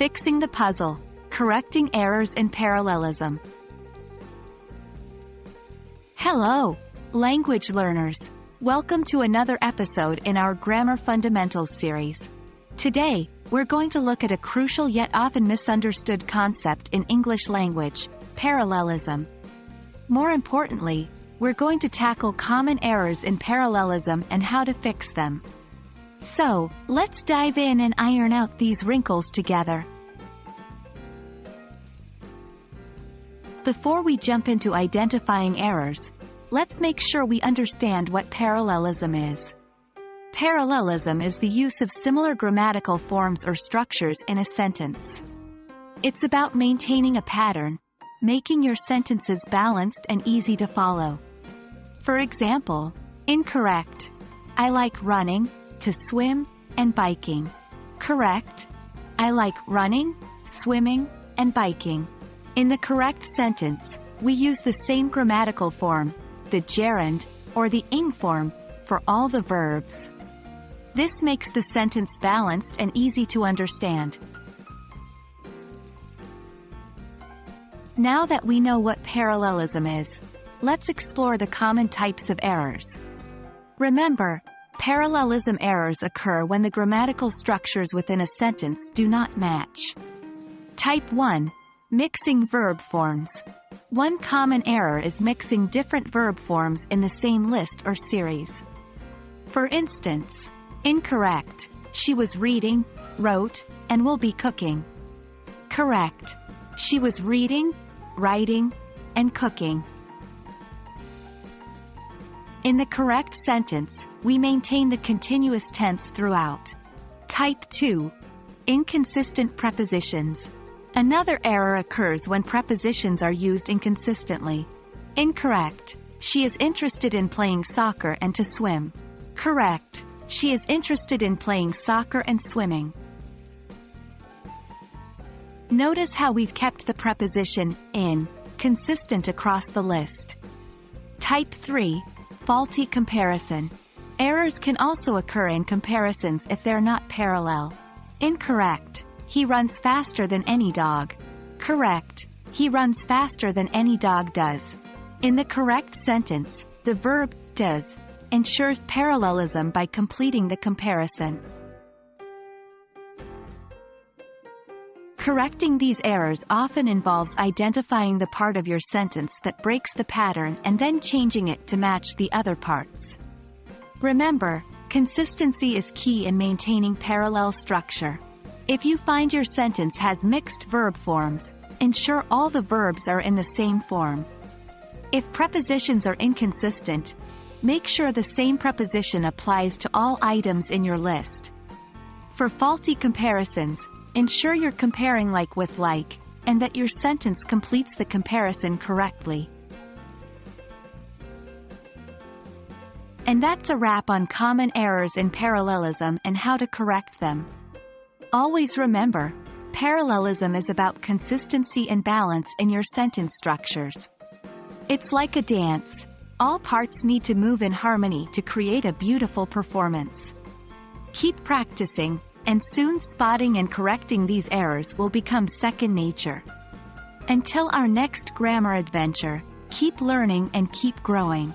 Fixing the puzzle. Correcting errors in parallelism. Hello, language learners. Welcome to another episode in our Grammar Fundamentals series. Today, we're going to look at a crucial yet often misunderstood concept in English language, parallelism. More importantly, we're going to tackle common errors in parallelism and how to fix them. So, let's dive in and iron out these wrinkles together. Before we jump into identifying errors, let's make sure we understand what parallelism is. Parallelism is the use of similar grammatical forms or structures in a sentence. It's about maintaining a pattern, making your sentences balanced and easy to follow. For example, incorrect. I like running, to swim, and biking. Correct. I like running, swimming, and biking. In the correct sentence, we use the same grammatical form, the gerund, or the ing form, for all the verbs. This makes the sentence balanced and easy to understand. Now that we know what parallelism is, let's explore the common types of errors. Remember, parallelism errors occur when the grammatical structures within a sentence do not match. Type 1. Mixing verb forms. One common error is mixing different verb forms in the same list or series. For instance, incorrect. She was reading, wrote, and will be cooking. Correct. She was reading, writing, and cooking. In the correct sentence, we maintain the continuous tense throughout. Type 2. Inconsistent prepositions. Another error occurs when prepositions are used inconsistently. Incorrect. She is interested in playing soccer and to swim. Correct. She is interested in playing soccer and swimming. Notice how we've kept the preposition in consistent across the list. Type 3. Faulty comparison. Errors can also occur in comparisons if they're not parallel. Incorrect. He runs faster than any dog. Correct. He runs faster than any dog does. In the correct sentence, the verb does ensures parallelism by completing the comparison. Correcting these errors often involves identifying the part of your sentence that breaks the pattern and then changing it to match the other parts. Remember, consistency is key in maintaining parallel structure. If you find your sentence has mixed verb forms, ensure all the verbs are in the same form. If prepositions are inconsistent, make sure the same preposition applies to all items in your list. For faulty comparisons, ensure you're comparing like with like, and that your sentence completes the comparison correctly. And that's a wrap on common errors in parallelism and how to correct them. Always remember, parallelism is about consistency and balance in your sentence structures. It's like a dance. All parts need to move in harmony to create a beautiful performance. Keep practicing, and soon spotting and correcting these errors will become second nature. Until our next grammar adventure, keep learning and keep growing.